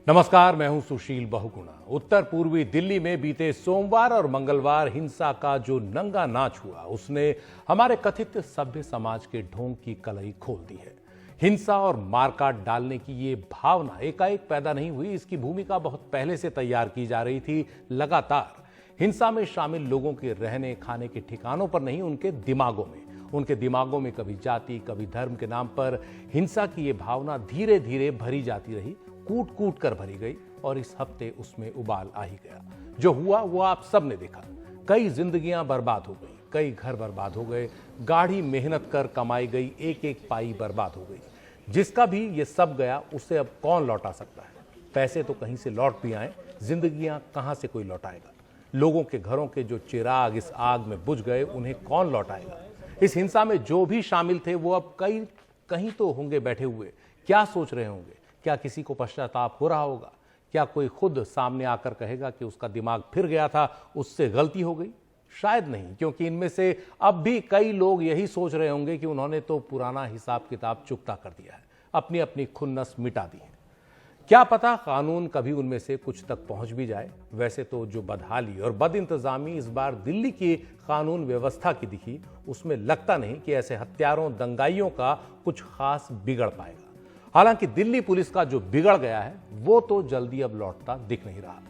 नमस्कार, मैं हूं सुशील बहुगुणा। उत्तर पूर्वी दिल्ली में बीते सोमवार और मंगलवार हिंसा का जो नंगा नाच हुआ, उसने हमारे कथित सभ्य समाज के ढोंग की कलई खोल दी है। हिंसा और मारकाट डालने की ये भावना एकाएक पैदा नहीं हुई, इसकी भूमिका बहुत पहले से तैयार की जा रही थी। लगातार हिंसा में शामिल लोगों के रहने खाने के ठिकानों पर नहीं, उनके दिमागों में कभी जाति, कभी धर्म के नाम पर हिंसा की ये भावना धीरे धीरे भरी जाती रही, कूट कूट कर भरी गई और इस हफ्ते उसमें उबाल आ ही गया। जो हुआ वो आप सब ने देखा। कई जिंदगियां बर्बाद हो गई, कई घर बर्बाद हो गए, गाढ़ी मेहनत कर कमाई गई एक एक पाई बर्बाद हो गई। जिसका भी ये सब गया, उसे अब कौन लौटा सकता है? पैसे तो कहीं से लौट भी आए, जिंदगियां कहां से कोई लौटाएगा? लोगों के घरों के जो चिराग इस आग में बुझ गए, उन्हें कौन लौटाएगा? इस हिंसा में जो भी शामिल थे वो अब कहीं तो होंगे बैठे हुए। क्या सोच रहे होंगे? क्या किसी को पश्चाताप हो रहा होगा? क्या कोई खुद सामने आकर कहेगा कि उसका दिमाग फिर गया था, उससे गलती हो गई? शायद नहीं, क्योंकि इनमें से अब भी कई लोग यही सोच रहे होंगे कि उन्होंने तो पुराना हिसाब किताब चुकता कर दिया है, अपनी अपनी खुन्नस मिटा दी है। क्या पता कानून कभी उनमें से कुछ तक पहुंच भी जाए। वैसे तो जो बदहाली और बदइंतजामी इस बार दिल्ली की कानून व्यवस्था की दिखी, उसमें लगता नहीं कि ऐसे हत्यारों, दंगाइयों का कुछ खास बिगड़ पाएगा। हालांकि दिल्ली पुलिस का जो बिगड़ गया है वो तो जल्दी अब लौटता दिख नहीं रहा।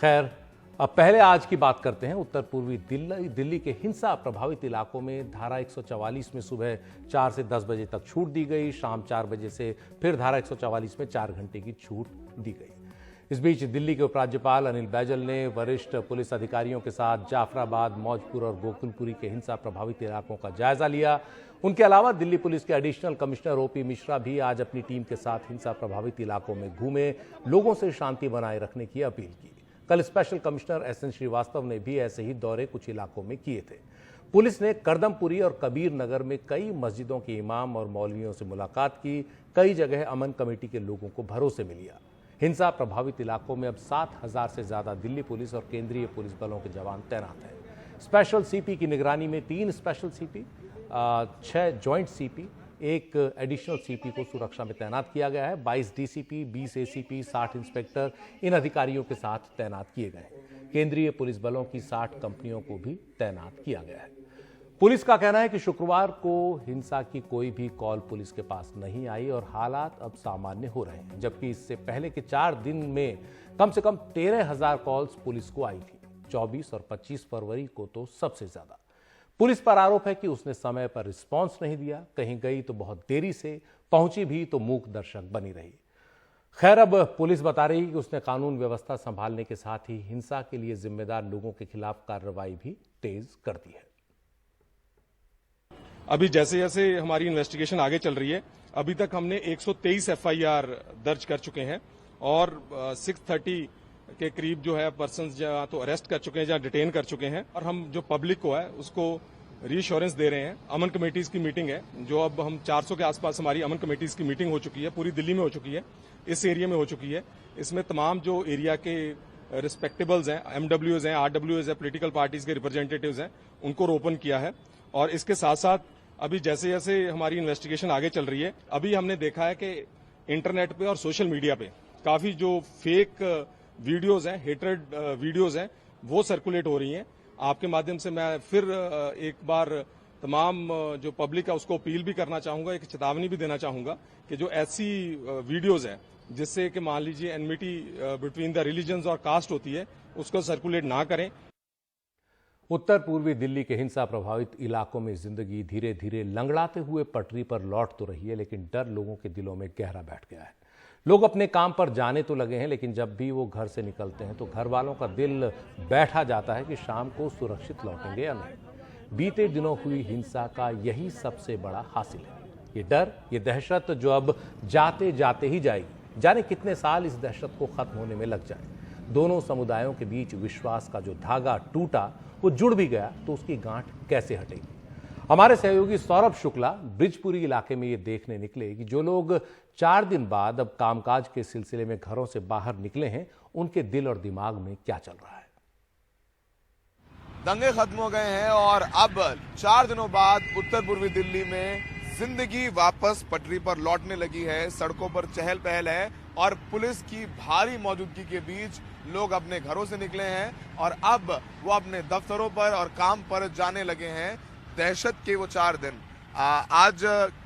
खैर, अब पहले आज की बात करते हैं। उत्तर पूर्वी दिल्ली के हिंसा प्रभावित इलाकों में धारा 144 में सुबह 4 से 10 बजे तक छूट दी गई। शाम 4 बजे से फिर धारा 144 में 4 घंटे की छूट दी गई। इस बीच दिल्ली के उपराज्यपाल अनिल बैजल ने वरिष्ठ पुलिस अधिकारियों के साथ जाफराबाद, मौजपुर और गोकुलपुरी के हिंसा प्रभावित इलाकों का जायजा लिया। उनके अलावा दिल्ली पुलिस के एडिशनल कमिश्नर ओपी मिश्रा भी आज अपनी टीम के साथ हिंसा प्रभावित इलाकों में घूमे, लोगों से शांति बनाए रखने की अपील की। कल स्पेशल कमिश्नर एसएन श्रीवास्तव ने भी ऐसे ही दौरे कुछ इलाकों में किए थे। पुलिस ने करदमपुरी और कबीर नगर में कई मस्जिदों के इमाम और मौलवियों से मुलाकात की। कई जगह अमन कमेटी के लोगों को भरोसे में लिया। हिंसा प्रभावित इलाकों में अब 7,000 से ज्यादा दिल्ली पुलिस और केंद्रीय पुलिस बलों के जवान तैनात हैं। स्पेशल सीपी की निगरानी में 3 special CP, 6 joint CP, 1 additional CP को सुरक्षा में तैनात किया गया है। 22 डीसीपी, 20 एसीपी, 60 इंस्पेक्टर इन अधिकारियों के साथ तैनात किए गए हैं। केंद्रीय पुलिस बलों की 60 कंपनियों को भी तैनात किया गया है। पुलिस का कहना है कि शुक्रवार को हिंसा की कोई भी कॉल पुलिस के पास नहीं आई और हालात अब सामान्य हो रहे हैं, जबकि इससे पहले के 4 दिन में कम से कम 13,000 कॉल्स पुलिस को आई थी। 24 और 25 फरवरी को तो सबसे ज्यादा। पुलिस पर आरोप है कि उसने समय पर रिस्पांस नहीं दिया, कहीं गई तो बहुत देरी से, पहुंची भी तो मूक दर्शक बनी रही। खैर, अब पुलिस बता रही है कि उसने कानून व्यवस्था संभालने के साथ ही हिंसा के लिए जिम्मेदार लोगों के खिलाफ कार्रवाई भी तेज कर दी है। अभी जैसे जैसे हमारी इन्वेस्टिगेशन आगे चल रही है, अभी तक हमने 123 एफआईआर दर्ज कर चुके हैं और 630 के करीब जो है पर्सन्स जहाँ तो अरेस्ट कर चुके हैं, जहाँ डिटेन कर चुके हैं। और हम जो पब्लिक को है उसको रीश्योरेंस दे रहे हैं। अमन कमेटीज की मीटिंग है, जो अब हम 400 के आसपास हमारी अमन कमेटीज की मीटिंग हो चुकी है, पूरी दिल्ली में हो चुकी है, इस एरिया में हो चुकी है। इसमें तमाम जो एरिया के रिस्पेक्टेबल्स हैं, एमडब्ल्यूज हैं, आरडब्ल्यूज हैं, पोलिटिकल पार्टीज के रिप्रेजेंटेटिव्स हैं, उनको रोपन किया है। और इसके साथ साथ अभी जैसे जैसे हमारी इन्वेस्टिगेशन आगे चल रही है, अभी हमने देखा है कि इंटरनेट पे और सोशल मीडिया पे काफी जो फेक वीडियोज हैं, हेट्रेड वीडियोज हैं, वो सर्कुलेट हो रही हैं। आपके माध्यम से मैं फिर एक बार तमाम जो पब्लिक है उसको अपील भी करना चाहूंगा, एक चेतावनी भी देना चाहूंगा कि जो ऐसी वीडियोज हैं जिससे कि मान लीजिए एनमिटी बिटवीन द रिलीजन्स और कास्ट होती है, उसको सर्कुलेट ना करें। उत्तर पूर्वी दिल्ली के हिंसा प्रभावित इलाकों में जिंदगी धीरे धीरे लंगड़ाते हुए पटरी पर लौट तो रही है, लेकिन डर लोगों के दिलों में गहरा बैठ गया है। लोग अपने काम पर जाने तो लगे हैं, लेकिन जब भी वो घर से निकलते हैं तो घर वालों का दिल बैठा जाता है कि शाम को सुरक्षित लौटेंगे या नहीं। बीते दिनों हुई हिंसा का यही सबसे बड़ा हासिल है। ये डर, ये दहशत जो अब जाते जाते ही जाएगी। जाने कितने साल इस दहशत को खत्म होने में लग जाए। दोनों समुदायों के बीच विश्वास का जो धागा टूटा, वो जुड़ भी गया तो उसकी गांठ कैसे हटेगी? हमारे सहयोगी सौरभ शुक्ला ब्रिजपुरी इलाके में ये देखने निकले कि जो लोग 4 दिन बाद अब कामकाज के सिलसिले में घरों से बाहर निकले हैं, उनके दिल और दिमाग में क्या चल रहा है। दंगे खत्म हो गए हैं और अब 4 दिनों बाद उत्तर पूर्वी दिल्ली में जिंदगी वापस पटरी पर लौटने लगी है। सड़कों पर चहल पहल है और पुलिस की भारी मौजूदगी के बीच लोग अपने घरों से निकले हैं और अब वो अपने दफ्तरों पर और काम पर जाने लगे हैं। दहशत के वो 4 दिन। आज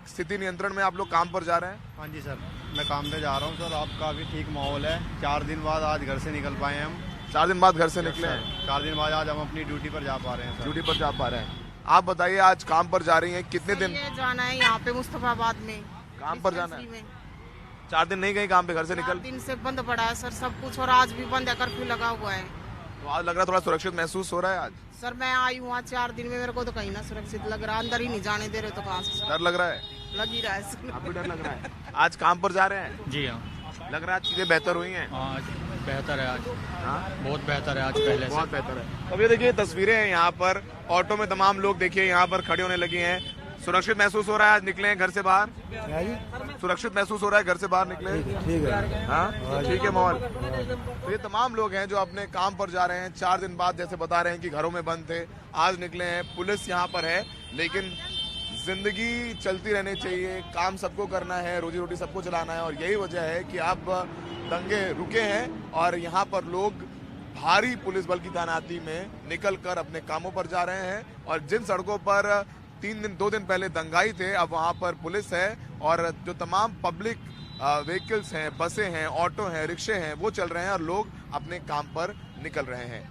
स्थिति नियंत्रण में आप लोग काम पर जा रहे हैं? हाँ जी सर, मैं काम पे जा रहा हूँ सर। अब काफी ठीक माहौल है। 4 दिन बाद आज घर से निकल पाए हम। 4 दिन बाद घर से निकले हैं? 4 दिन बाद आज हम अपनी ड्यूटी पर जा पा रहे हैं सर। ड्यूटी पर जा पा रहे हैं। आप बताइए, आज काम पर जा रही हैं, कितने दिन जाना है? यहाँ पे मुस्तफाबाद में काम पर जाना है? 4 दिन नहीं गई काम पे, घर से निकल? 4 दिन से बंद पड़ा है सर सब कुछ, और आज भी बंद है, कर्फ्यू लगा हुआ है। तो आज लग रहा है थोड़ा सुरक्षित महसूस हो रहा है आज? सर मैं आई हूँ आज 4 दिन में, मेरे को तो कहीं ना सुरक्षित लग रहा है। अंदर ही नहीं जाने दे रहे तो कहाँ से? डर लग रहा है? लग ही रहा है सर। आपको डर लग रहा है? आज काम पर जा रहे हैं? जी हाँ। लग रहा है चीजें बेहतर हुई हैं? आज बेहतर है। आज हाँ? बहुत बेहतर है आज पहले से। बहुत बेहतर है। अब ये देखिए तस्वीरें हैं यहाँ पर, ऑटो में तमाम लोग देखिए यहाँ पर खड़े होने लगे हैं। सुरक्षित महसूस हो रहा है आज निकले हैं घर से बाहर? सुरक्षित महसूस हो रहा है घर से बाहर निकले? ठीक है। हाँ ठीक है माहौल। तो ये तमाम लोग हैं जो अपने काम पर जा रहे हैं। 4 दिन बाद जैसे बता रहे हैं कि घरों में बंद थे, आज निकले हैं। पुलिस यहाँ पर है, लेकिन जिंदगी चलती रहनी चाहिए, काम सबको करना है, रोजी रोटी सबको चलाना है और यही वजह है कि अब दंगे रुके हैं और यहाँ पर लोग भारी पुलिस बल की तैनाती में निकल कर अपने कामों पर जा रहे हैं। और जिन सड़कों पर 2 दिन पहले दंगाई थे, अब वहाँ पर पुलिस है और जो तमाम पब्लिक व्हीकल्स हैं, बसें हैं, ऑटो हैं, रिक्शे हैं, वो चल रहे हैं और लोग अपने काम पर निकल रहे हैं।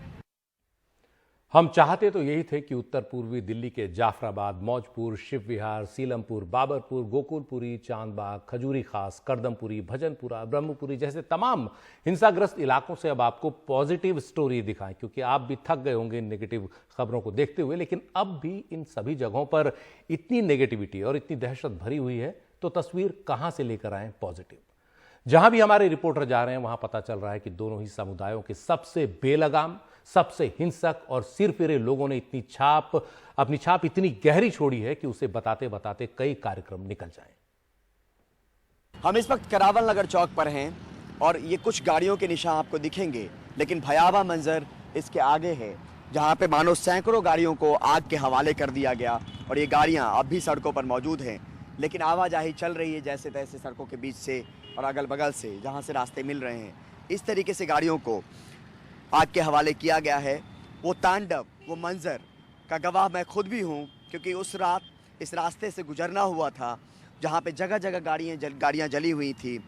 हम चाहते तो यही थे कि उत्तर पूर्वी दिल्ली के जाफराबाद, मौजपुर, शिव विहार, सीलमपुर, बाबरपुर, गोकुलपुरी, चांदबाग, खजूरी खास, करदमपुरी, भजनपुरा, ब्रह्मपुरी जैसे तमाम हिंसाग्रस्त इलाकों से अब आपको पॉजिटिव स्टोरी दिखाएं, क्योंकि आप भी थक गए होंगे इन नेगेटिव खबरों को देखते हुए। लेकिन अब भी इन सभी जगहों पर इतनी नेगेटिविटी और इतनी दहशत भरी हुई है, तो तस्वीर कहां से लेकर आए पॉजिटिव। जहां भी हमारे रिपोर्टर जा रहे हैं, वहां पता चल रहा है कि दोनों ही समुदायों के सबसे बेलगाम, सबसे हिंसक और सिरफिरे लोगों ने अपनी छाप इतनी गहरी छोड़ी है कि उसे बताते बताते कई कार्यक्रम निकल जाएं। हम इस वक्त करावल नगर चौक पर हैं और ये कुछ गाड़ियों के निशान आपको दिखेंगे, लेकिन भयावह मंजर इसके आगे है, जहां पे मानो सैकड़ों गाड़ियों को आग के हवाले कर दिया गया और ये गाड़ियां अब भी सड़कों पर मौजूद हैं, लेकिन आवाजाही चल रही है जैसे तैसे सड़कों के बीच से और अगल बगल से, जहां से रास्ते मिल रहे हैं। इस तरीके से गाड़ियों को आग के हवाले किया गया है। वो तांडव, वो मंजर का गवाह मैं खुद भी हूँ, क्योंकि उस रात इस रास्ते से गुजरना हुआ था जहाँ पे जगह जगह गाड़ियाँ जली हुई थी।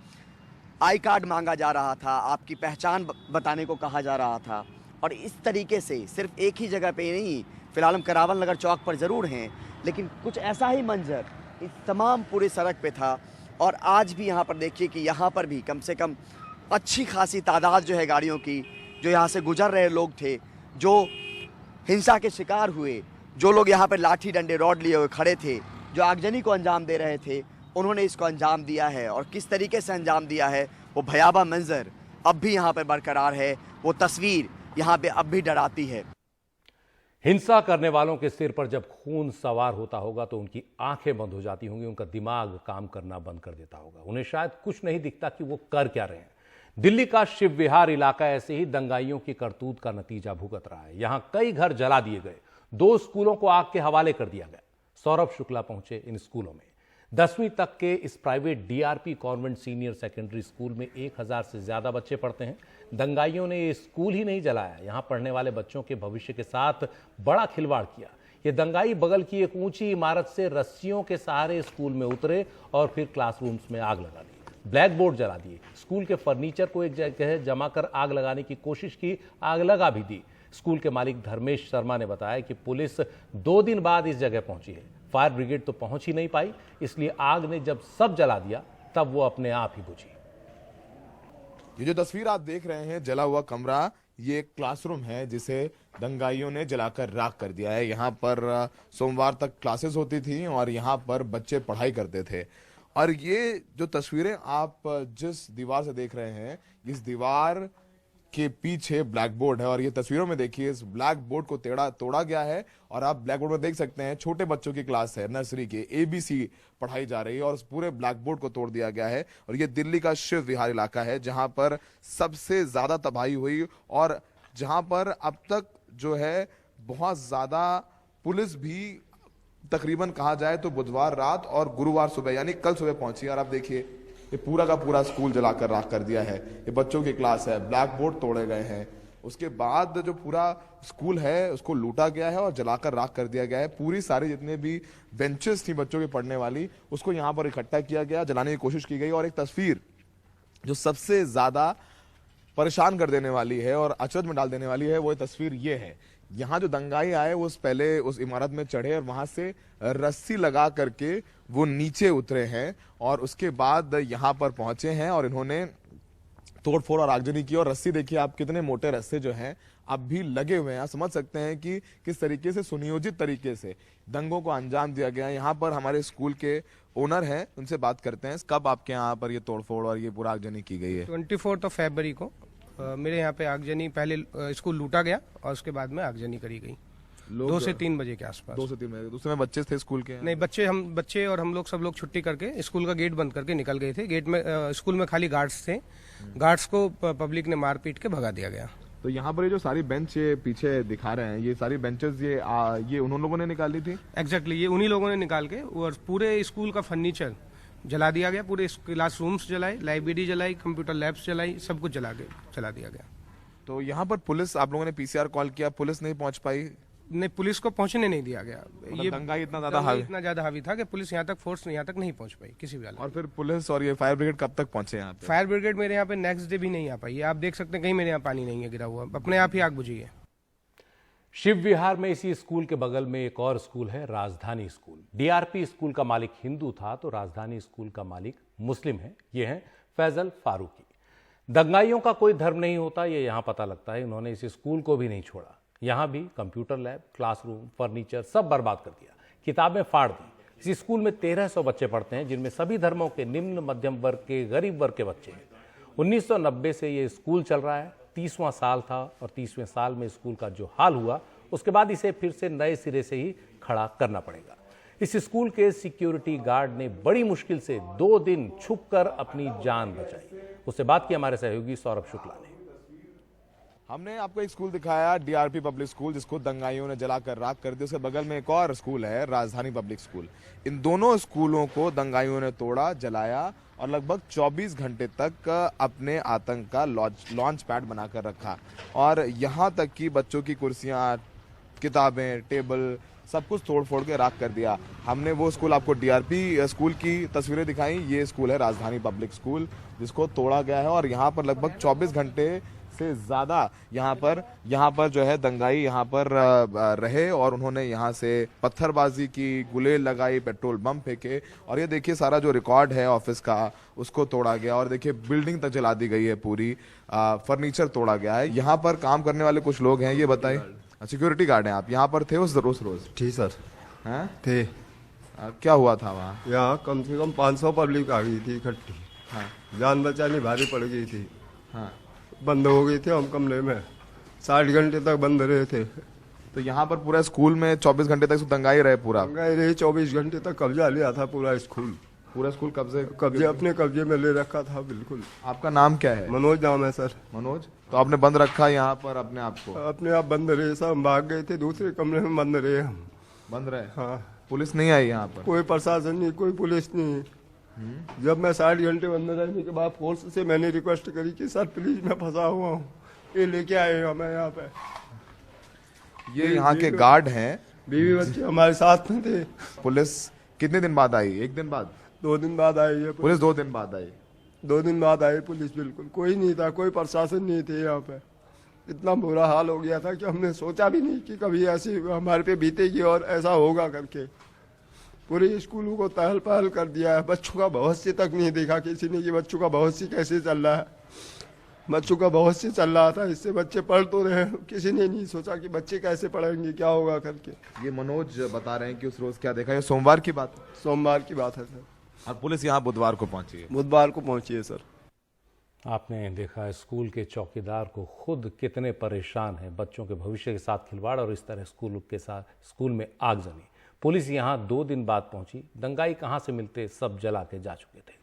आई कार्ड मांगा जा रहा था, आपकी पहचान बताने को कहा जा रहा था। और इस तरीके से सिर्फ एक ही जगह पे नहीं, फिलहाल हम करावल नगर चौक पर ज़रूर हैं, लेकिन कुछ ऐसा ही मंजर इस तमाम पूरी सड़क पे था। और आज भी यहाँ पर देखिए कि यहाँ पर भी कम से कम अच्छी खासी तादाद जो है गाड़ियों की, जो यहाँ से गुजर रहे लोग थे, जो हिंसा के शिकार हुए, जो लोग यहाँ पर लाठी डंडे रॉड लिए हुए खड़े थे, जो आगजनी को अंजाम दे रहे थे, उन्होंने इसको अंजाम दिया है। और किस तरीके से अंजाम दिया है, वो भयावह मंजर अब भी यहाँ पर बरकरार है। वो तस्वीर यहाँ पे अब भी डराती है। हिंसा करने वालों के सिर पर जब खून सवार होता होगा तो उनकी आंखें बंद हो जाती होंगी, उनका दिमाग काम करना बंद कर देता होगा। उन्हें शायद कुछ नहीं दिखता कि वो कर क्या रहे हैं। दिल्ली का शिव विहार इलाका ऐसे ही दंगाइयों की करतूत का नतीजा भुगत रहा है। यहां कई घर जला दिए गए, 2 स्कूलों को आग के हवाले कर दिया गया। सौरभ शुक्ला पहुंचे इन स्कूलों में। 10वीं तक के इस private DRP convent senior secondary school में 1000 से ज्यादा बच्चे पढ़ते हैं। दंगाइयों ने ये स्कूल ही नहीं जलाया, यहां पढ़ने वाले बच्चों के भविष्य के साथ बड़ा खिलवाड़ किया। ये दंगाई बगल की एक ऊंची इमारत से रस्सियों के सहारे स्कूल में उतरे और फिर क्लासरूम्स में आग लगा दी, ब्लैक बोर्ड जला दिए, स्कूल के फर्नीचर को एक जगह जमा कर आग लगाने की कोशिश की, आग लगा भी दी। स्कूल के मालिक धर्मेश शर्मा ने बताया कि पुलिस 2 दिन बाद इस जगह पहुंची है। फायर ब्रिगेड तो पहुंच ही नहीं पाई, इसलिए आग ने जब सब जला दिया तब वो अपने आप ही बुझी। ये जो तस्वीर आप देख रहे हैं, जला हुआ कमरा, ये एक क्लासरूम है जिसे दंगाइयों ने जलाकर राख कर दिया है। यहाँ पर सोमवार तक क्लासेस होती थी और यहाँ पर बच्चे पढ़ाई करते थे। और ये जो तस्वीरें आप जिस दीवार से देख रहे हैं, इस दीवार के पीछे ब्लैक बोर्ड है और ये तस्वीरों में देखिए इस ब्लैक बोर्ड को तोड़ा गया है और आप ब्लैक बोर्ड में देख सकते हैं छोटे बच्चों की क्लास है, नर्सरी की ABC पढ़ाई जा रही है और उस पूरे ब्लैक बोर्ड को तोड़ दिया गया है। और ये दिल्ली का शिव विहार इलाका है जहां पर सबसे ज्यादा तबाही हुई और जहां पर अब तक जो है बहुत ज्यादा पुलिस भी तकरीबन कहा जाए तो बुधवार रात और गुरुवार सुबह यानी कल सुबह पहुंची। और आप देखिए ये पूरा का पूरा स्कूल जलाकर राख कर दिया है। ये बच्चों की क्लास है, ब्लैक बोर्ड तोड़े गए हैं, उसके बाद जो पूरा स्कूल है उसको लूटा गया है और जलाकर राख कर दिया गया है। पूरी सारी जितने भी बेंचेस थी बच्चों के पढ़ने वाली उसको यहाँ पर इकट्ठा किया गया, जलाने की कोशिश की गई। और एक तस्वीर जो सबसे ज्यादा परेशान कर देने वाली है और अचरज में डाल देने वाली है वो तस्वीर ये है। यहाँ जो दंगाई आए वो पहले उस इमारत में चढ़े और वहां से रस्सी लगा करके वो नीचे उतरे हैं और उसके बाद यहाँ पर पहुंचे हैं और इन्होंने तोड़फोड़ और आगजनी की। और रस्सी देखिए आप, कितने मोटे रस्से जो हैं अब भी लगे हुए हैं। आप समझ सकते हैं कि किस तरीके से सुनियोजित तरीके से दंगों को अंजाम दिया गया है। यहाँ पर हमारे स्कूल के ओनर हैं, उनसे बात करते हैं। कब आपके यहाँ पर ये तोड़फोड़ और ये पूरा आगजनी की गई है? 24 फरवरी को मेरे यहाँ पे आगजनी, पहले स्कूल लूटा गया और उसके बाद में आगजनी करी गई 2 से 3 बजे के आसपास। 2 से 3 बजे। दूसरे में बच्चे थे स्कूल के? नहीं, बच्चे और हम लोग सब लोग छुट्टी करके स्कूल का गेट बंद करके निकल गए थे। गेट में स्कूल में खाली गार्ड्स थे, गार्ड्स को पब्लिक ने मार पीट के भगा दिया गया। तो यहाँ पर ये जो सारी बेंच ये पीछे दिखा रहे हैं, ये सारी बेंचेस ये उन लोगों ने निकाली थी? एग्जैक्टली, ये उन्हीं लोगों ने निकाल के और पूरे स्कूल का फर्नीचर जला दिया गया, पूरे क्लासरूम्स जलाए, लाइब्रेरी जलाई, कंप्यूटर लैब्स जलाई, सब कुछ जला दिया गया। तो यहाँ पर पुलिस, आप लोगों ने PCR कॉल किया, पुलिस नहीं पहुंच पाई? नहीं, पुलिस को पहुंचने नहीं दिया गया। ये दंगाई इतना ज्यादा हावी था कि पुलिस यहाँ तक, फोर्स यहाँ तक नहीं पहुंच पाई किसी भी हालत। और फिर पुलिस और ये फायर ब्रिगेड कब तक पहुंचे यहाँ पे? फायर ब्रिगेड मेरे यहाँ पे नेक्स्ट डे भी नहीं आ पाई। आप देख सकते हैं कहीं मेरे यहाँ पानी नहीं है गिरा हुआ, अपने आप ही आग बुझी है। शिव विहार में इसी स्कूल के बगल में एक और स्कूल है, राजधानी स्कूल। DRP स्कूल का मालिक हिंदू था तो राजधानी स्कूल का मालिक मुस्लिम है। ये है फैजल फारूकी। दंगाइयों का कोई धर्म नहीं होता, ये यहाँ पता लगता है। इन्होंने इस स्कूल को भी नहीं छोड़ा। यहाँ भी कंप्यूटर लैब, क्लासरूम, फर्नीचर सब बर्बाद कर दिया, किताबें फाड़ दी। इस स्कूल में 1300 बच्चे पढ़ते हैं जिनमें सभी धर्मों के, निम्न मध्यम वर्ग के, गरीब वर्ग के बच्चे हैं। 1990 से ये स्कूल चल रहा है, 30वां साल था और 30वें साल में स्कूल का जो हाल हुआ उसके बाद इसे फिर से नए सिरे से ही खड़ा करना पड़ेगा। इस स्कूल के सिक्योरिटी गार्ड ने बड़ी मुश्किल से 2 दिन छुपकर अपनी जान बचाई। उससे बात की हमारे सहयोगी सौरभ शुक्ला ने। हमने आपको एक स्कूल दिखाया, DRP पब्लिक स्कूल, जिसको दंगाइयों ने जलाकर राख कर दिया। उसके बगल में एक और स्कूल है, राजधानी पब्लिक स्कूल। इन दोनों स्कूलों को दंगाइयों ने तोड़ा, जलाया और लगभग 24 घंटे तक अपने आतंक का लॉन्च पैड बनाकर रखा। और यहाँ तक कि बच्चों की कुर्सियाँ, किताबें, टेबल सब कुछ तोड़ फोड़ के राख कर दिया। हमने वो स्कूल आपको DRP स्कूल की तस्वीरें दिखाई। ये स्कूल है राजधानी पब्लिक स्कूल, जिसको तोड़ा गया है और यहाँ पर लगभग 24 घंटे से ज्यादा यहाँ पर जो है दंगाई यहाँ पर रहे और उन्होंने यहाँ से पत्थरबाजी की, गुलेल लगाई, पेट्रोल बम फेंके। और ये देखिए सारा जो रिकॉर्ड है ऑफिस का उसको तोड़ा गया और देखिए बिल्डिंग तक जला दी गई है, पूरी फर्नीचर तोड़ा गया है। यहाँ पर काम करने वाले कुछ लोग हैं, ये बताइए। सिक्योरिटी गार्ड हैं आप, यहाँ पर थे उस रोज? ठीक सर, हैं थे। क्या हुआ था वहाँ? यहाँ कम से कम 500 पब्लिक आ गई थी इकट्ठी। हाँ, जान बचानी भारी पड़ गई थी। हाँ, बंद हो गई थी, हम कमरे में 60 घंटे तक बंद रहे थे। तो यहाँ पर पूरा स्कूल में 24 घंटे तक दंगाई रहे? पूरा दंगाई रही, 24 घंटे तक कब्जा लिया था पूरा स्कूल। पूरा स्कूल कब्जे अपने कब्जे में ले रखा था। बिल्कुल। आपका नाम क्या है? मनोज नाम है सर। मनोज, तो आपने बंद रखा यहाँ पर अपने आप को? अपने आप बंद रहे, सब भाग गए थे, दूसरे कमरे में बंद रहे हम। बंद रहे? हाँ। पुलिस नहीं आई यहाँ पर? कोई प्रशासन नहीं, कोई पुलिस नहीं। जब मैं 60 घंटे बंद रहने के बाद फोर्स से मैंने रिक्वेस्ट करी कि सर प्लीज मैं फंसा हुआ हूँ, ये लेके आए हमें यहाँ पे। ये यहाँ के गार्ड हैं, बीवी बच्चे हमारे साथ में थे। पुलिस कितने दिन बाद आई? 1 दिन बाद? 2 दिन बाद आई है पुलिस। 2 दिन बाद आई? 2 दिन बाद आई पुलिस। बिल्कुल कोई नहीं था, कोई प्रशासन नहीं थे यहाँ पे। इतना बुरा हाल हो गया था कि हमने सोचा भी नहीं कि कभी ऐसी हमारे पे बीतेगी और ऐसा होगा करके। पूरे स्कूलों को तहल पहल कर दिया है। बच्चों का भविष्य तक नहीं देखा किसी ने कि बच्चों का भविष्य कैसे चल रहा है। बच्चों का भविष्य चल रहा था, इससे बच्चे पढ़ तो रहे, किसी ने नहीं सोचा कि बच्चे कैसे पढ़ेंगे, क्या होगा करके। ये मनोज बता रहे हैं कि उस रोज क्या देखा। ये सोमवार की बात? सोमवार की बात है सर। और पुलिस यहाँ बुधवार को पहुंची है? बुधवार को पहुंची है सर। आपने देखा स्कूल के चौकीदार को खुद कितने परेशान हैं, बच्चों के भविष्य के साथ खिलवाड़ और इस तरह स्कूल में आगजनी। पुलिस यहां 2 दिन बाद पहुंची, दंगाई कहां से मिलते सब जला के जा चुके थे।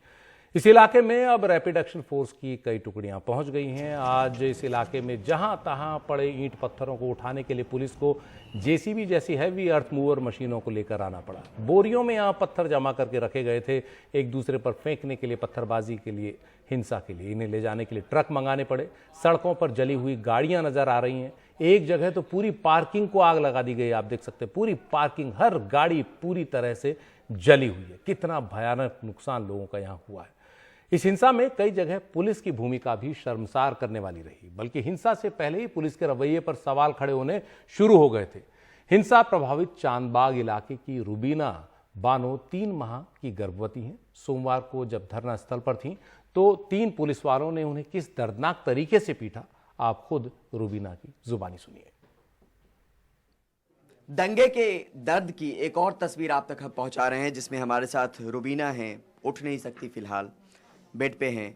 इस इलाके में अब रैपिड एक्शन फोर्स की कई टुकड़ियां पहुंच गई हैं। आज इस इलाके में जहां तहां पड़े ईंट पत्थरों को उठाने के लिए पुलिस को जेसीबी जैसी हैवी अर्थ मूवर मशीनों को लेकर आना पड़ा। बोरियों में यहां पत्थर जमा करके रखे गए थे, एक दूसरे पर फेंकने के लिए, पत्थरबाजी के लिए, हिंसा के लिए। इन्हें ले जाने के लिए ट्रक मंगाने पड़े। सड़कों पर जली हुई गाड़ियां नजर आ रही हैं। एक जगह तो पूरी पार्किंग को आग लगा दी गई। आप देख सकते हैं पूरी पार्किंग, हर गाड़ी पूरी तरह से जली हुई है। कितना भयानक नुकसान लोगों का यहां हुआ है। इस हिंसा में कई जगह पुलिस की भूमिका भी शर्मसार करने वाली रही, बल्कि हिंसा से पहले ही पुलिस के रवैये पर सवाल खड़े होने शुरू हो गए थे। हिंसा प्रभावित चांदबाग इलाके की रुबीना बानो 3 माह की गर्भवती हैं। सोमवार को जब धरना स्थल पर थीं तो 3 पुलिस वालों ने उन्हें किस दर्दनाक तरीके से पीटा, आप खुद रुबीना की जुबानी सुनिए। दंगे के दर्द की एक और तस्वीर आप तक हम पहुंचा रहे हैं, जिसमें हमारे साथ रुबीना हैं। उठ नहीं सकती, फिलहाल बेड पे हैं।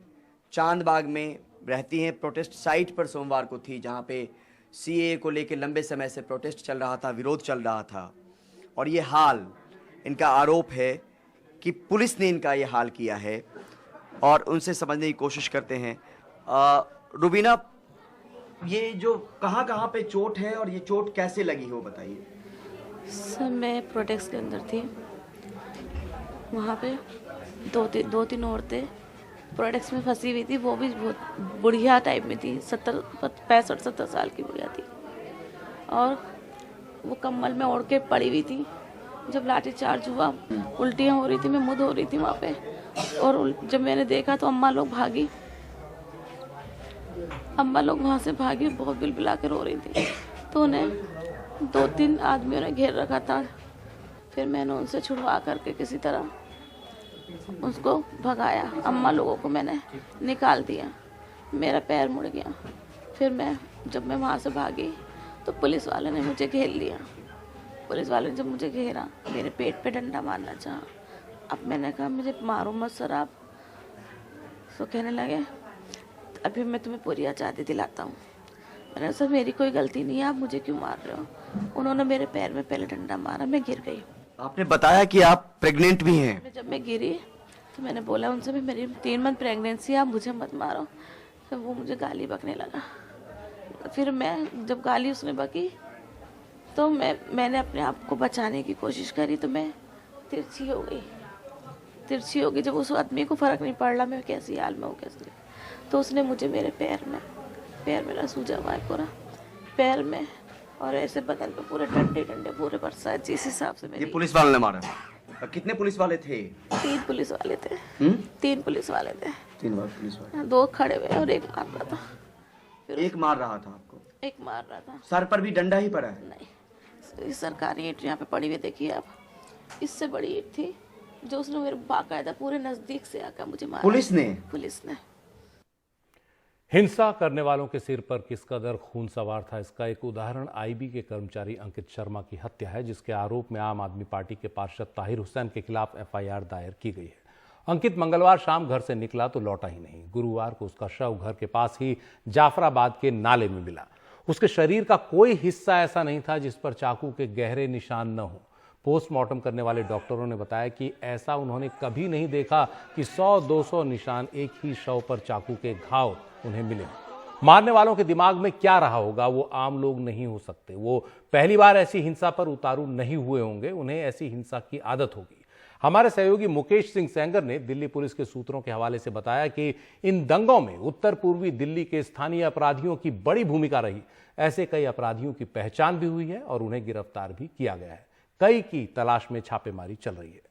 चांदबाग में रहती हैं। प्रोटेस्ट साइट पर सोमवार को थी, जहां पे सीएए को लेकर लंबे समय से प्रोटेस्ट चल रहा था, विरोध चल रहा था। और ये हाल, इनका आरोप है कि पुलिस ने इनका ये हाल किया है, और उनसे समझने की कोशिश करते हैं। रुबीना, ये जो कहाँ पे चोट है और ये चोट कैसे लगी हो, बताइए। सर, मैं प्रोटेक्स के अंदर थी। वहाँ पे दो तीन औरतें प्रोटेक्स में फंसी हुई थी। वो भी बहुत बुढ़िया टाइप में थी, 65-70 साल की बुढ़िया थी, और वो कम्बल में ओढ़ के पड़ी हुई थी। जब लाठी चार्ज हुआ, उल्टियाँ हो रही थी, मैं मुद हो रही थी वहाँ पे। और जब मैंने देखा तो अम्मा लोग भागी, अम्मा लोग वहाँ से भागी, बहुत बिलबिला के रो रही थी। तो उन्हें 2-3 आदमियों ने घेर रखा था। फिर मैंने उनसे छुड़वा करके किसी तरह उसको भगाया। अम्मा लोगों को मैंने निकाल दिया। मेरा पैर मुड़ गया। फिर जब मैं वहाँ से भागी तो पुलिस वाले ने मुझे घेर लिया। पुलिस वाले ने जब मुझे घेरा, मेरे पेट पे डंडा मारना चाहा। अब मैंने कहा, मुझे मारो मत सर आप। तो कहने लगे, अभी मैं तुम्हें पूरी आज़ादी दिलाता हूँ। मैंने कहा, सर मेरी कोई गलती नहीं है, आप मुझे क्यों मार रहे हो। उन्होंने मेरे पैर में पहले डंडा मारा, मैं गिर गई। आपने बताया कि आप प्रेग्नेंट भी हैं। जब मैं गिरी तो मैंने बोला उनसे, भी मेरी 3 मंथ प्रेगनेंसी, आप मुझे मत मारो। तो वो मुझे गाली बकने लगा। फिर मैं जब गाली उसने बकी तो मैंने अपने आप को बचाने की कोशिश करी, तो मैं तिरछी हो गई। जब उस आदमी को फ़र्क नहीं पड़ रहा मैं कैसी हाल में हूँ, कैसे, तो उसने मुझे मेरे पैर मेरा सूजा हुआ है पूरा पैर में, और ऐसे बदन पे पूरे डंडे पूरे बरसात, जिस हिसाब से ये पुलिस वाले ने मारा। कितने पुलिस वाले थे? 3 पुलिस वाले थे। 3 पुलिस वाले थे। 3 पुलिस वाले। 2 खड़े हुए और 1 मार रहा था। एक मार रहा था आपको? 1 मार रहा था। सर पर भी डंडा ही पड़ा है? नहीं, सरकारी ईंट यहाँ पे पड़ी हुई देखिए आप। इससे बड़ी ईंट थी जो उसने मेरे बाकायदा पूरे नजदीक से आकर मुझे मारा। पुलिस ने हिंसा करने वालों के सिर पर किस कदर खून सवार था, इसका एक उदाहरण आईबी के कर्मचारी अंकित शर्मा की हत्या है, जिसके आरोप में आम आदमी पार्टी के पार्षद ताहिर हुसैन के खिलाफ एफआईआर दायर की गई है। अंकित मंगलवार शाम घर से निकला तो लौटा ही नहीं। गुरुवार को उसका शव घर के पास ही जाफराबाद के नाले में मिला। उसके शरीर का कोई हिस्सा ऐसा नहीं था जिस पर चाकू के गहरे निशान न हो। पोस्टमार्टम करने वाले डॉक्टरों ने बताया कि ऐसा उन्होंने कभी नहीं देखा कि 100-200 निशान एक ही शव पर चाकू के घाव उन्हें मिले। मारने वालों के दिमाग में क्या रहा होगा, वो आम लोग नहीं हो सकते। वो पहली बार ऐसी हिंसा पर उतारू नहीं हुए होंगे, उन्हें ऐसी हिंसा की आदत होगी। हमारे सहयोगी मुकेश सिंह सेंगर ने दिल्ली पुलिस के सूत्रों के हवाले से बताया कि इन दंगों में उत्तर पूर्वी दिल्ली के स्थानीय अपराधियों की बड़ी भूमिका रही। ऐसे कई अपराधियों की पहचान भी हुई है और उन्हें गिरफ्तार भी किया गया है। कई की तलाश में छापेमारी चल रही है।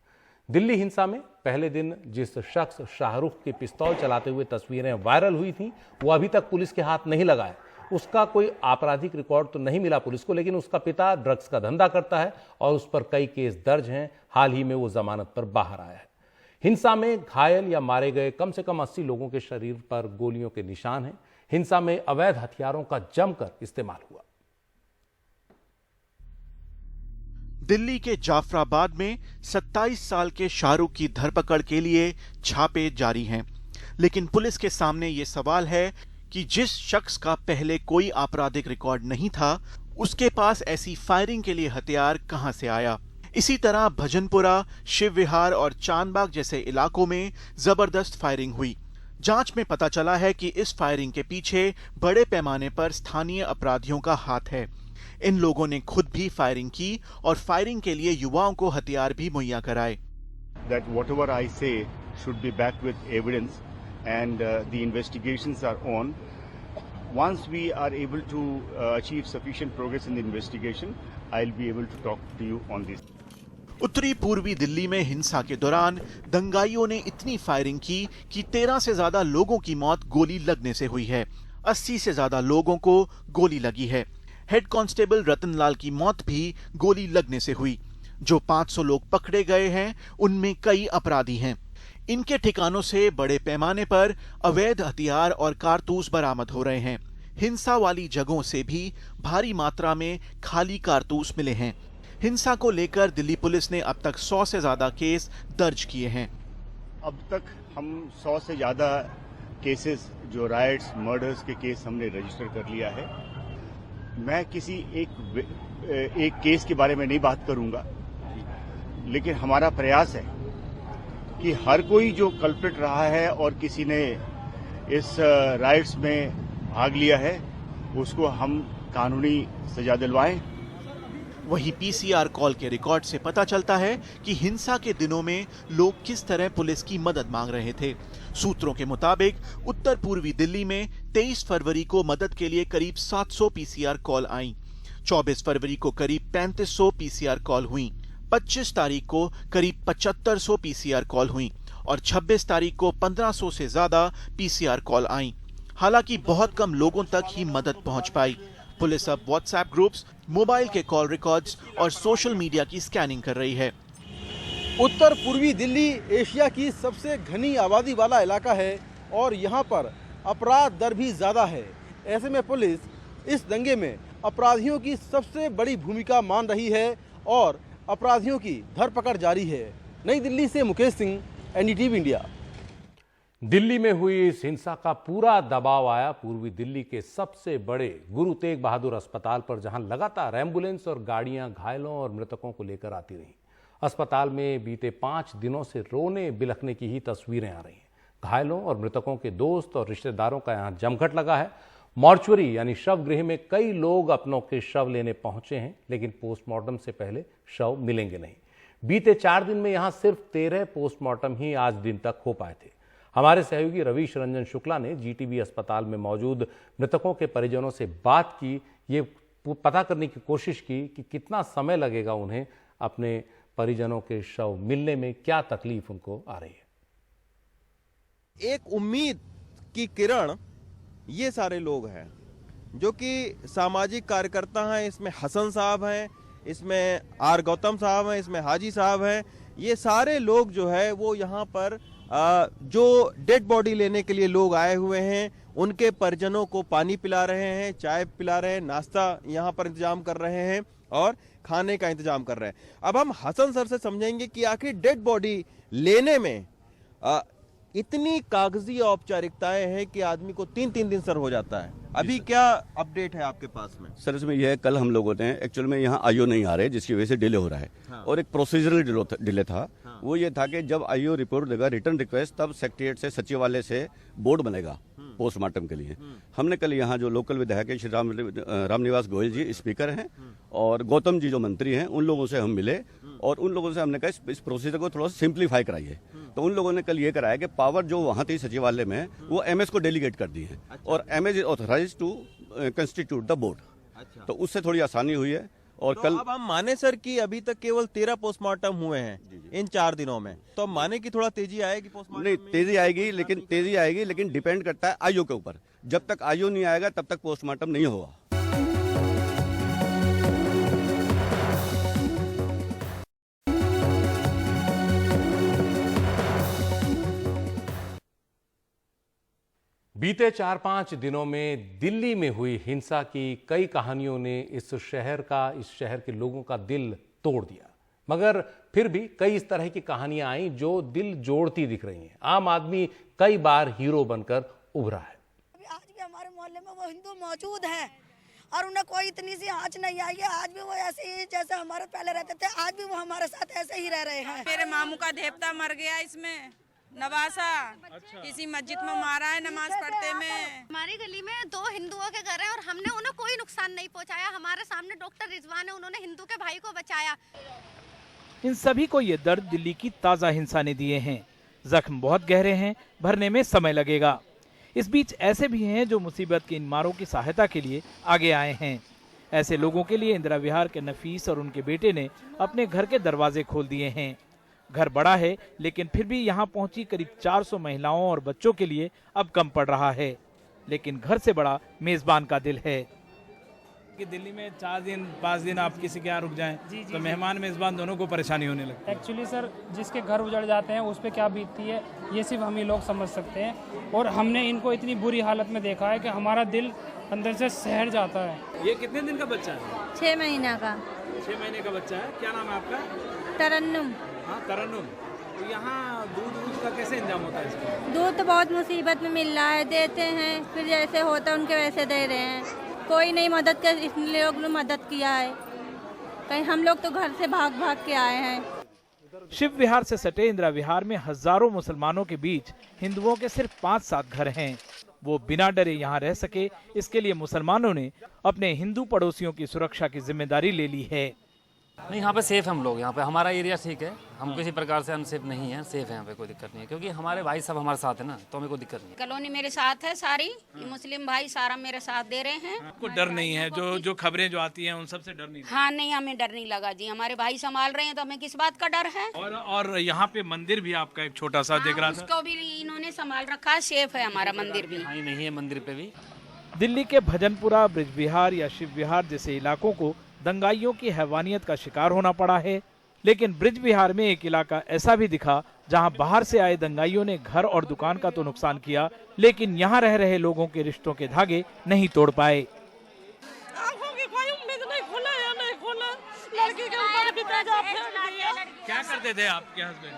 दिल्ली हिंसा में पहले दिन जिस शख्स शाहरुख की पिस्तौल चलाते हुए तस्वीरें वायरल हुई थी, वो अभी तक पुलिस के हाथ नहीं लगा है। उसका कोई आपराधिक रिकॉर्ड तो नहीं मिला पुलिस को, लेकिन उसका पिता ड्रग्स का धंधा करता है और उस पर कई केस दर्ज हैं। हाल ही में वो जमानत पर बाहर आया है। हिंसा में घायल या मारे गए कम से कम 80 लोगों के शरीर पर गोलियों के निशान हैं। हिंसा में अवैध हथियारों का जमकर इस्तेमाल हुआ। दिल्ली के जाफराबाद में 27 साल के शाहरुख की धरपकड़ के लिए छापे जारी हैं। लेकिन पुलिस के सामने ये सवाल है कि जिस शख्स का पहले कोई आपराधिक रिकॉर्ड नहीं था, उसके पास ऐसी फायरिंग के लिए हथियार कहां से आया। इसी तरह भजनपुरा, शिव विहार और चांदबाग जैसे इलाकों में जबरदस्त फायरिंग हुई। जांच में पता चला है कि इस फायरिंग के पीछे बड़े पैमाने पर स्थानीय अपराधियों का हाथ है। इन लोगों ने खुद भी फायरिंग की और फायरिंग के लिए युवाओं को हथियार भी मुहैया कराए। That whatever I say should be backed with evidence, and the investigations are on. Once we are able to achieve sufficient progress in the investigation, I'll be able to talk to you on this. उत्तरी पूर्वी दिल्ली में हिंसा के दौरान दंगाइयों ने इतनी firing की कि 13 से ज्यादा लोगों की मौत गोली लगने से हुई है। 80 से ज्यादा लोगों को गोली लगी है। हेड कांस्टेबल रतनलाल की मौत भी गोली लगने से हुई। जो 500 लोग पकड़े गए हैं, उनमें कई अपराधी हैं। इनके ठिकानों से बड़े पैमाने पर अवैध हथियार और कारतूस बरामद हो रहे हैं। हिंसा वाली जगहों से भी भारी मात्रा में खाली कारतूस मिले हैं। हिंसा को लेकर दिल्ली पुलिस ने अब तक 100 से ज्यादा केस दर्ज किए हैं। अब तक हम 100 से ज्यादा केसेस जो राइट्स, मर्डर्स के केस हमने रजिस्टर कर लिया है। मैं किसी एक केस के बारे में नहीं बात करूंगा, लेकिन हमारा प्रयास है कि हर कोई जो कल्प्रिट रहा है और किसी ने इस राइट्स में भाग लिया है, उसको हम कानूनी सजा दिलवाएं। वहीं पीसीआर कॉल के रिकॉर्ड से पता चलता है कि हिंसा के दिनों में लोग किस तरह पुलिस की मदद मांग रहे थे। सूत्रों के मुताबिक उत्तर पूर्वी दिल्ली में 23 फरवरी को मदद के लिए करीब 700 पीसीआर कॉल आईं। 24 फरवरी को करीब 3500 पीसीआर कॉल हुई। 25 तारीख को करीब 7500 पीसीआर कॉल हुई और 26 तारीख को 1500 से ज्यादा पीसीआर कॉल आईं। हालांकि बहुत कम लोगों तक ही मदद पहुंच पाई। पुलिस अब व्हाट्सएप ग्रुप्स, मोबाइल के कॉल रिकॉर्ड्स और सोशल मीडिया की स्कैनिंग कर रही है। उत्तर पूर्वी दिल्ली एशिया की सबसे घनी आबादी वाला इलाका है और यहाँ पर अपराध दर भी ज़्यादा है। ऐसे में पुलिस इस दंगे में अपराधियों की सबसे बड़ी भूमिका मान रही है और अपराधियों की धरपकड़ जारी है। नई दिल्ली से मुकेश सिंह, एनडीटीवी इंडिया। दिल्ली में हुई इस हिंसा का पूरा दबाव आया पूर्वी दिल्ली के सबसे बड़े गुरु तेग बहादुर अस्पताल पर, जहां लगातार एम्बुलेंस और गाड़ियां घायलों और मृतकों को लेकर आती रहीं। अस्पताल में बीते 5 दिनों से रोने बिलखने की ही तस्वीरें आ रही हैं। घायलों और मृतकों के दोस्त और रिश्तेदारों का यहां जमघट लगा है। मॉर्चुरी यानी शव गृह में कई लोग अपनों के शव लेने पहुंचे हैं, लेकिन पोस्टमार्टम से पहले शव मिलेंगे नहीं। बीते 4 दिन में यहां सिर्फ 13 पोस्टमार्टम ही आज दिन तक हो पाए थे। हमारे सहयोगी रवीश रंजन शुक्ला ने जीटीबी अस्पताल में मौजूद मृतकों के परिजनों से बात की, ये पता करने की कोशिश की कि कितना समय लगेगा उन्हें अपने परिजनों के शव मिलने में, क्या तकलीफ उनको आ रही है। एक उम्मीद की किरण ये सारे लोग हैं जो कि सामाजिक कार्यकर्ता हैं। इसमें हसन साहब हैं, इसमें आर गौतम साहब हैं, इसमें हाजी साहब हैं। ये सारे लोग जो है वो यहाँ पर जो डेड बॉडी लेने के लिए लोग आए हुए हैं, उनके परिजनों को पानी पिला रहे हैं, चाय पिला रहे हैं, नाश्ता यहाँ पर इंतजाम कर रहे हैं और खाने का इंतजाम कर रहे हैं। अब हम हसन सर से समझेंगे कि आखिर डेड बॉडी लेने में इतनी कागजी औपचारिकताएं हैं कि आदमी को 3-3 दिन सर हो जाता है। अभी क्या अपडेट है आपके पास में? सर इसमें यह है, कल हम लोगों ने एक्चुअल में यहाँ आईओ नहीं आ रहे, जिसकी वजह से डिले हो रहा है। हाँ। और एक प्रोसीजरल डिले था। हाँ। वो ये था कि जब आईओ रिपोर्ट देगा रिटर्न रिक्वेस्ट, तब सेक्रेटरीट से सचिवालय से बोर्ड बनेगा पोस्टमार्टम के लिए। हमने कल यहाँ जो लोकल विधायक है श्री रामनिवास गोयल जी स्पीकर हैं और गौतम जी जो मंत्री हैं, उन लोगों से हम मिले और उन लोगों से हमने कहा इस प्रोसीजर को थोड़ा सा सिंप्लीफाई कराइए। तो उन लोगों ने कल ये कराया कि पावर जो वहाँ थी सचिवालय में, वो एमएस को डेलीगेट कर दी है। अच्छा। और MS is authorised to constitute the board. अच्छा। तो उससे थोड़ी आसानी हुई है। और तो कल अब हम माने सर कि अभी तक केवल 13 पोस्टमार्टम हुए हैं इन 4 दिनों में, तो हम माने कि थोड़ा तेजी आएगी पोस्टमार्टम? नहीं, तेजी आएगी, लेकिन डिपेंड करता है आईओ के ऊपर। जब तक आईओ नहीं आएगा तब तक पोस्टमार्टम नहीं होगा। बीते 4-5 दिनों में दिल्ली में हुई हिंसा की कई कहानियों ने इस शहर के लोगों का दिल तोड़ दिया, मगर फिर भी कई इस तरह की कहानियां आई जो दिल जोड़ती दिख रही हैं। आम आदमी कई बार हीरो बनकर उभरा है। आज भी हमारे मोहल्ले में वो हिंदू मौजूद हैं और उन्हें कोई इतनी सी आंच नहीं आई है। आज भी वो ऐसे ही जैसे हमारे पहले रहते थे, आज भी वो हमारे साथ ऐसे ही रह रहे हैं। मेरे मामू का देवता मर गया इसमें नवासा। किसी मस्जिद में मारा है नमाज पढ़ते में। हमारी गली में 2 हिंदुओं के घर हैं और हमने उन्हें कोई नुकसान नहीं पहुंचाया। हमारे सामने डॉक्टर रिजवान है, उन्होंने हिंदू के भाई को बचाया। इन सभी को ये दर्द दिल्ली की ताजा हिंसा ने दिए हैं। जख्म बहुत गहरे हैं, भरने में समय लगेगा। इस बीच ऐसे भी हैं जो मुसीबत के इन मारों की सहायता के लिए आगे आए हैं। ऐसे लोगों के लिए इंदिरा विहार के नफीस और उनके बेटे ने अपने घर के दरवाजे खोल दिए हैं। घर बड़ा है, लेकिन फिर भी यहाँ पहुंची करीब 400 महिलाओं और बच्चों के लिए अब कम पड़ रहा है। लेकिन घर से बड़ा मेजबान का दिल है कि दिल्ली में 4 दिन 5 दिन आप किसी के यहाँ रुक जाएं तो मेहमान मेजबान दोनों को परेशानी होने लगती है। एक्चुअली सर, जिसके घर उजड़ जाते हैं उस पर क्या बीतती है ये सिर्फ हम ही लोग समझ सकते हैं। और हमने इनको इतनी बुरी हालत में देखा है कि हमारा दिल अंदर से सहर जाता है। ये कितने दिन का बच्चा है? 6 महीना का। 6 महीने का बच्चा है। क्या नाम है आपका? तरन्नुम। हाँ, तरन्नुम। तो यहाँ दूध का कैसे इंतजाम होता है इसका? दूध तो बहुत मुसीबत में मिल रहा है, देते हैं फिर जैसे होता है उनके वैसे दे रहे हैं। कोई नहीं मदद कर, इस लोग ने मदद किया है। कहीं हम लोग तो घर से भाग भाग के आए हैं। शिव विहार से सटे इंदिरा विहार में हजारों मुसलमानों के बीच हिंदुओं के सिर्फ 5-7 घर हैं। वो बिना डरे यहाँ रह सके, इसके लिए मुसलमानों ने अपने हिंदू पड़ोसियों की सुरक्षा की जिम्मेदारी ले ली है। नहीं, यहाँ पे सेफ हम लोग, यहाँ पे हमारा एरिया ठीक है। हम किसी प्रकार से अनसेफ नहीं है, सेफ है, यहाँ पे कोई दिक्कत नहीं है क्योंकि हमारे भाई सब हमारे साथ है ना, तो हमें कोई दिक्कत नहीं है। कॉलोनी मेरे साथ है सारी, मुस्लिम भाई सारा मेरे साथ दे रहे हैं। आपको डर नहीं है? जो खबरें जो आती हैं उन सब से डर नहीं? हाँ नहीं, हमें डर नहीं लगा जी, हमारे भाई संभाल रहे हैं तो हमें किस बात का डर है। और यहाँ पे मंदिर भी आपका एक छोटा सा दिख रहा था, उसको भी इन्होंने संभाल रखा है, सेफ है हमारा मंदिर भी। नहीं है मंदिर पे भी। दिल्ली के भजनपुरा, ब्रिज विहार या शिव विहार जैसे इलाकों को दंगाइयों की हैवानियत का शिकार होना पड़ा है। लेकिन ब्रिज विहार में एक इलाका ऐसा भी दिखा जहां बाहर से आए दंगाइयों ने घर और दुकान का तो नुकसान किया, लेकिन यहां रह रहे लोगों के रिश्तों के धागे नहीं तोड़ पाए। क्या करते थे आपके हस्बैंड?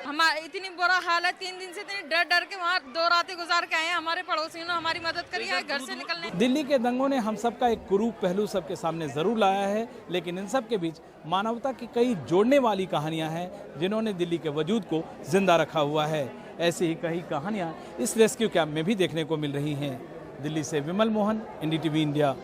हमारा इतनी बुरा हाल है, 3 दिन से इतनी डर डर के वहाँ 2 रातें गुजार के आए हैं। हमारे पड़ोसियों ने हमारी मदद करी है घर से निकलने। दिल्ली के दंगों ने हम सबका एक कुरूप पहलू सबके सामने जरूर लाया है, लेकिन इन सब के बीच मानवता की कई जोड़ने वाली कहानियां हैं जिन्होंने दिल्ली के वजूद को जिंदा रखा हुआ है। ऐसी ही कई कहानियां इस रेस्क्यू कैंप में भी देखने को मिल रही हैं। दिल्ली से विमल मोहन, NDTV इंडिया।